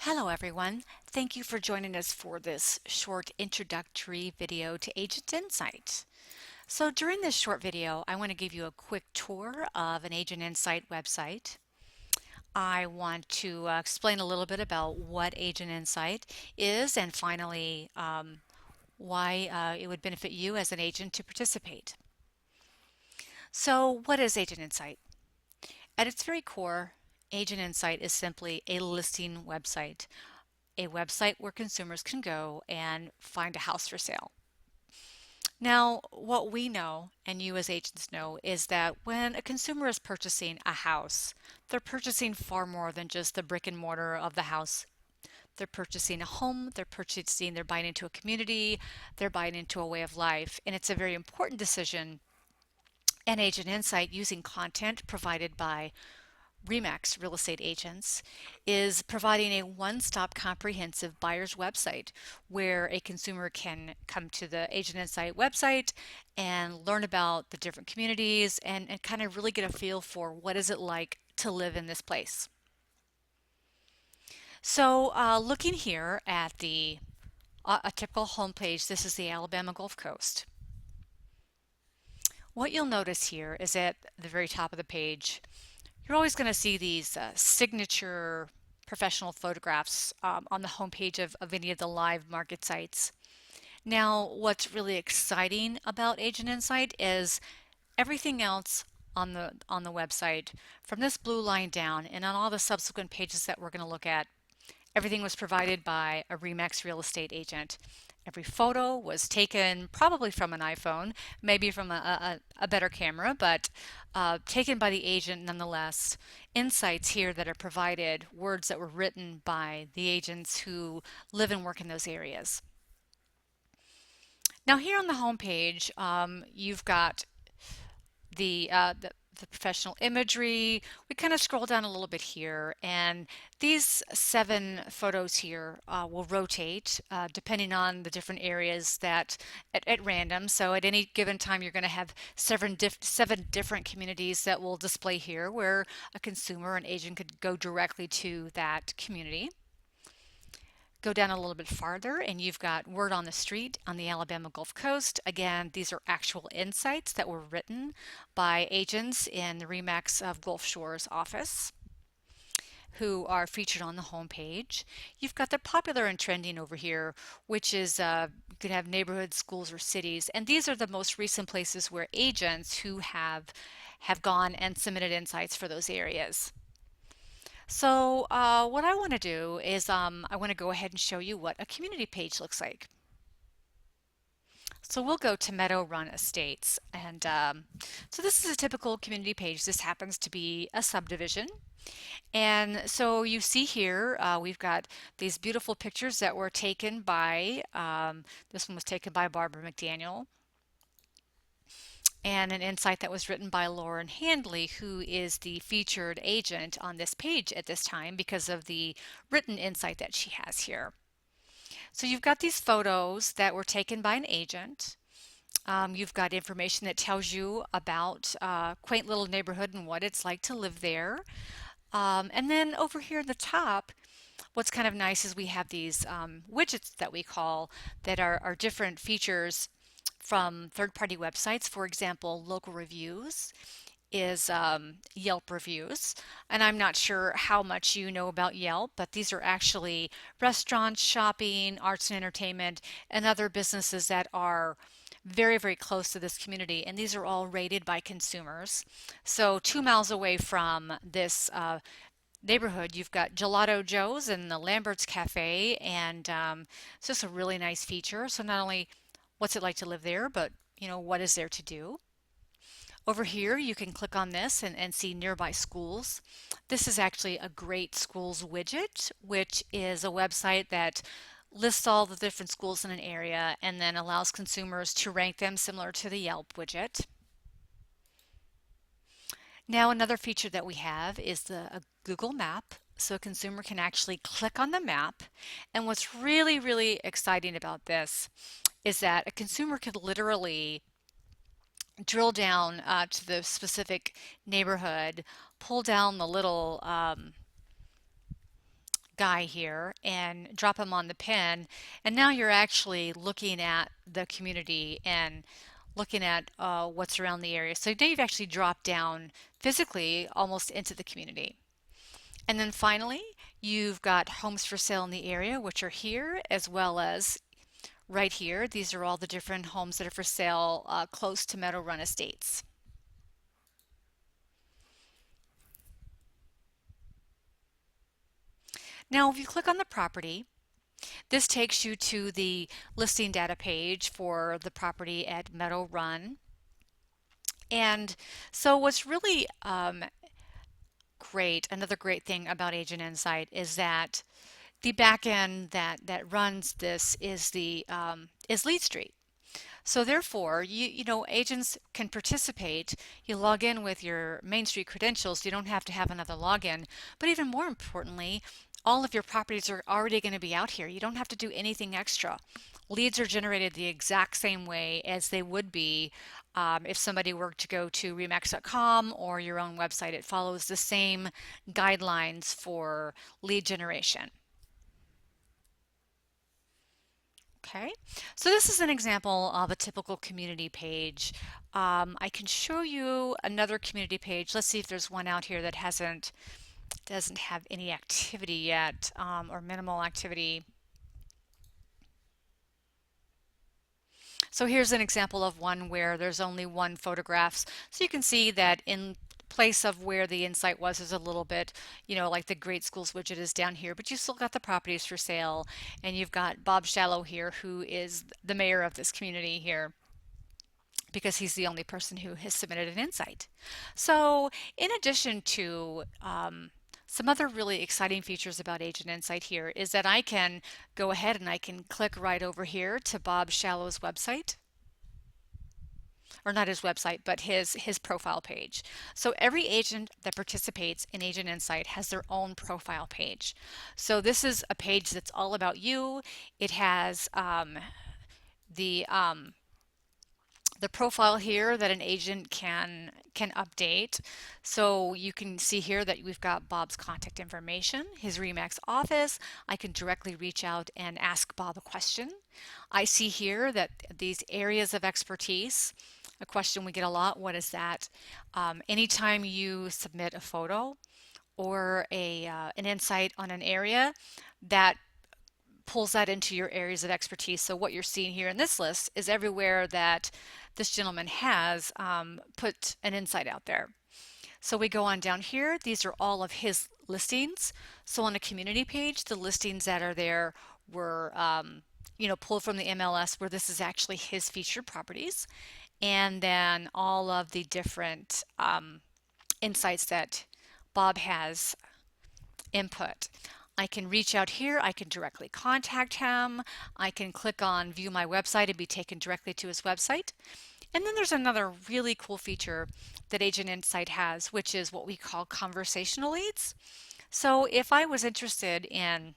Hello everyone. Thank you for joining us for this short introductory video to Agent Insight. So during this short video, I want to give you a quick tour of an Agent Insight website. I want to explain a little bit about what Agent Insight is and finally why it would benefit you as an agent to participate. So what is Agent Insight? At its very core, Agent Insight is simply a listing website, a website where consumers can go and find a house for sale. Now, what we know, and you as agents know, is that when a consumer is purchasing a house, they're purchasing far more than just the brick and mortar of the house. They're purchasing a home, they're buying into a community, they're buying into a way of life. And it's a very important decision. And Agent Insight, using content provided by REMAX Real Estate Agents, is providing a one-stop comprehensive buyer's website where a consumer can come to the Agent Insight website and learn about the different communities and kind of really get a feel for what is it like to live in this place. So looking here at a typical homepage, this is the Alabama Gulf Coast. What you'll notice here is at the very top of the page, you're always going to see these signature professional photographs on the homepage of any of the live market sites. Now, what's really exciting about Agent Insight is everything else on the website, from this blue line down and on all the subsequent pages that we're going to look at, everything was provided by a REMAX real estate agent. Every photo was taken probably from an iPhone, maybe from a better camera, but taken by the agent nonetheless. Insights here that are provided, words that were written by the agents who live and work in those areas. Now here on the home page, you've got the professional imagery. We kind of scroll down a little bit here, and these 7 photos here will rotate depending on the different areas that at random. So at any given time, you're going to have 7 different communities that will display here, where a consumer and agent could go directly to that community. Go down a little bit farther and you've got word on the street on the Alabama Gulf Coast. Again, these are actual insights that were written by agents in the REMAX of Gulf Shores office who are featured on the homepage. You've got the popular and trending over here, which is you could have neighborhoods, schools, or cities, and these are the most recent places where agents who have gone and submitted insights for those areas. So what I want to do is I want to go ahead and show you what a community page looks like. So we'll go to Meadow Run Estates, and so this is a typical community page. This happens to be a subdivision. And so you see here, we've got these beautiful pictures that were taken by, this one was taken by Barbara McDaniel, and an insight that was written by Lauren Handley, who is the featured agent on this page at this time because of the written insight that she has here. So you've got these photos that were taken by an agent. You've got information that tells you about quaint little neighborhood and what it's like to live there. And then over here at the top, what's kind of nice is we have these widgets that we call that are different features from third-party websites. For example, local reviews is Yelp reviews. And I'm not sure how much you know about Yelp, but these are actually restaurants, shopping, arts and entertainment, and other businesses that are very, very close to this community. And these are all rated by consumers. So 2 miles away from this neighborhood, you've got Gelato Joe's and the Lambert's Cafe, and it's just a really nice feature. So not only what's it like to live there, but what is there to do. Over here, you can click on this and see nearby schools. This is actually a great schools widget, which is a website that lists all the different schools in an area and then allows consumers to rank them similar to the Yelp widget. Now, another feature that we have is a Google Map. So a consumer can actually click on the map. And what's really, really exciting about this is that a consumer could literally drill down to the specific neighborhood, pull down the little guy here and drop him on the pen, and now you're actually looking at the community and looking at what's around the area. So now you've actually dropped down physically almost into the community. And then finally, you've got homes for sale in the area, which are here, as well as right here. These are all the different homes that are for sale close to Meadow Run Estates. Now, if you click on the property, this takes you to the listing data page for the property at Meadow Run. And so what's really great, another great thing about Agent Insight is that the back end that runs this is the is Lead Street. So therefore, you know, agents can participate. You log in with your Main Street credentials. You don't have to have another login. But even more importantly, all of your properties are already going to be out here. You don't have to do anything extra. Leads are generated the exact same way as they would be if somebody were to go to remax.com or your own website. It follows the same guidelines for lead generation. Okay, so this is an example of a typical community page. I can show you another community page. Let's see if there's one out here that doesn't have any activity yet or minimal activity. So here's an example of one where there's only one photographs. So you can see that in place of where the insight was is a little bit, you know, like the Great Schools widget is down here, but you still got the properties for sale, and you've got Bob Shallow here, who is the mayor of this community here, because he's the only person who has submitted an insight. So in addition to some other really exciting features about Agent Insight here is that I can go ahead and I can click right over here to Bob Shallow's website, or not his website, but his profile page. So every agent that participates in Agent Insight has their own profile page. So this is a page that's all about you. It has the the profile here that an agent can update. So you can see here that we've got Bob's contact information, his REMAX office. I can directly reach out and ask Bob a question. I see here that these areas of expertise, a question we get a lot, what is that? Anytime you submit a photo or an insight on an area, that pulls that into your areas of expertise. So what you're seeing here in this list is everywhere that this gentleman has put an insight out there. So we go on down here. These are all of his listings. So on a community page, the listings that are there were you know, pulled from the MLS, where this is actually his featured properties, and then all of the different insights that Bob has input. I can reach out here, I can directly contact him, I can click on view my website and be taken directly to his website. And then there's another really cool feature that Agent Insight has, which is what we call conversational leads. So if I was interested in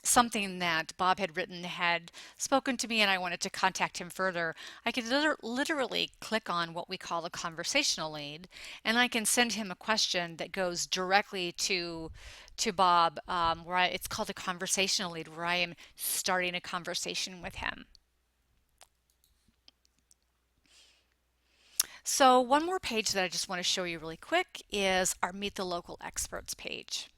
something that Bob had written had spoken to me and I wanted to contact him further, I could literally click on what we call a conversational lead, and I can send him a question that goes directly to Bob, it's called a conversational lead, where I am starting a conversation with him. So one more page that I just want to show you really quick is our Meet the Local Experts page.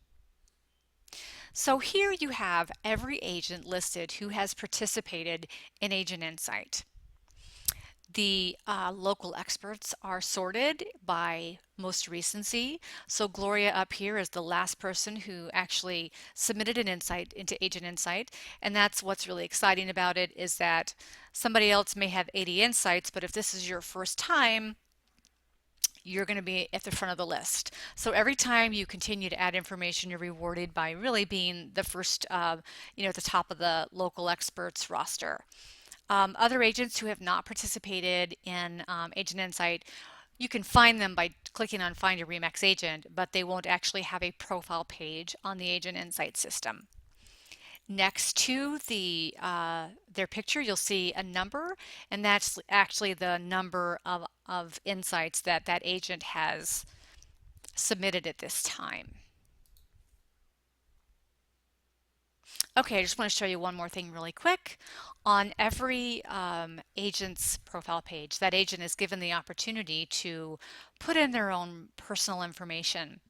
So here you have every agent listed who has participated in Agent Insight. The local experts are sorted by most recency. So Gloria up here is the last person who actually submitted an insight into Agent Insight. And that's what's really exciting about it, is that somebody else may have 80 insights, but if this is your first time, you're going to be at the front of the list. So every time you continue to add information, you're rewarded by really being the first, you know, at the top of the local experts roster. Other agents who have not participated in Agent Insight, you can find them by clicking on Find a REMAX Agent, but they won't actually have a profile page on the Agent Insight system. Next to their picture, you'll see a number, and that's actually the number of insights that that agent has submitted at this time. Okay, I just want to show you one more thing really quick. On every agent's profile page, that agent is given the opportunity to put in their own personal information.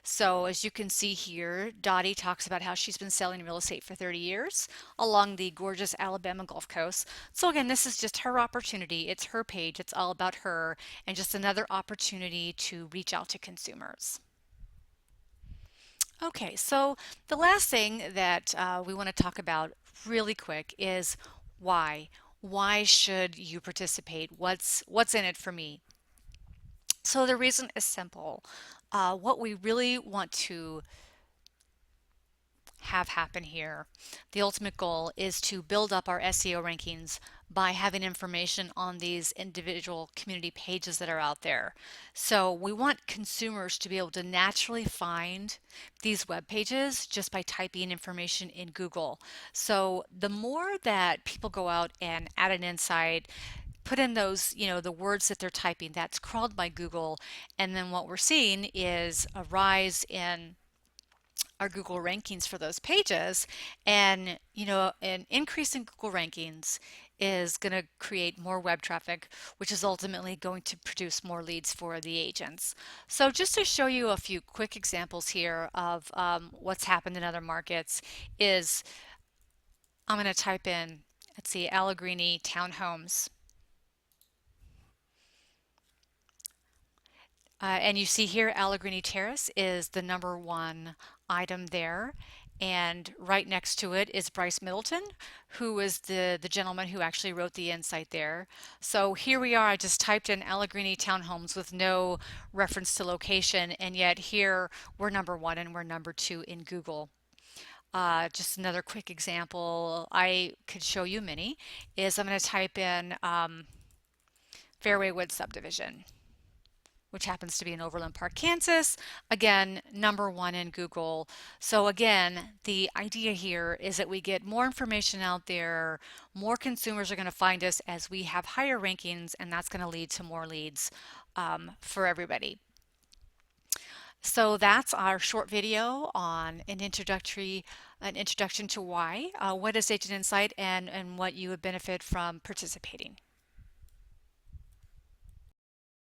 So as you can see here, Dottie talks about how she's been selling real estate for 30 years along the gorgeous Alabama Gulf Coast. So again, this is just her opportunity. It's her page. It's all about her and just another opportunity to reach out to consumers. Okay, so the last thing that we want to talk about really quick is why. Why should you participate? What's in it for me? So the reason is simple. What we really want to have happen here. The ultimate goal is to build up our SEO rankings by having information on these individual community pages that are out there. So we want consumers to be able to naturally find these web pages just by typing information in Google. So the more that people go out and add an insight, put in those, the words that they're typing, that's crawled by Google, and then what we're seeing is a rise in our Google rankings for those pages. And, an increase in Google rankings is going to create more web traffic, which is ultimately going to produce more leads for the agents. So just to show you a few quick examples here of what's happened in other markets is I'm going to type in, let's see, Allegrini townhomes. And you see here Allegrini Terrace is the #1 item there. And right next to it is Bryce Middleton, who is the gentleman who actually wrote the insight there. So here we are, I just typed in Allegrini townhomes with no reference to location, and yet here we're #1 and we're #2 in Google. Just another quick example, I could show you many, is I'm going to type in Fairway Woods subdivision, which happens to be in Overland Park, Kansas. Again, #1 in Google. So again, the idea here is that we get more information out there, more consumers are going to find us as we have higher rankings, and that's going to lead to more leads for everybody. So that's our short video on an introduction to why, what is Agent Insight, and what you would benefit from participating.